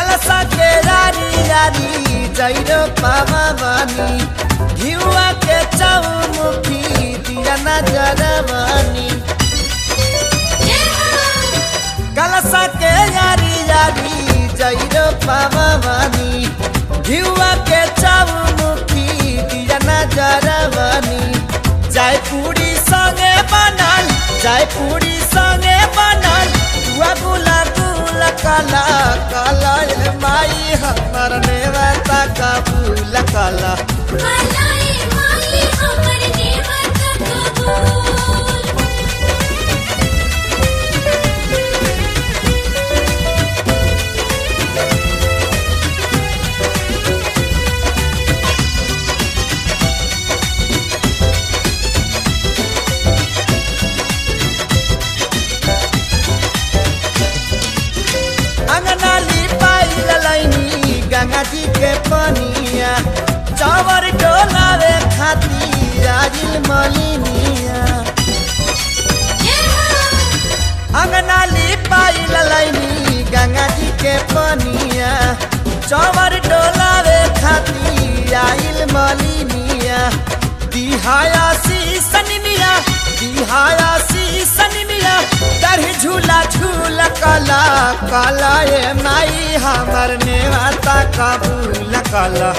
कलसा के यारी यारी जैरो पावा बानी घिउआ के चौमुखी दिया नजर बानी कलसा के यारी यारी जैरो पावा बानी घिउआ के चौमुखी दिया नजर बानी जाय पूरी संगे बनल जाय पूरी संगे बनल हुआ गुला गुला काला काला ये माई हमर नेवता कबूल काला गंगा जी के पनिया चावर डोलावे खातिर आजिल मलिनिया अंगना लिपाई ललैनी गंगा जी के पनिया चावर डोलावे खातिर आजिल मलिनिया दिहाया सीसनिया दरही झूला झूला काला काला ये माई हमर नेवता कबूल काला।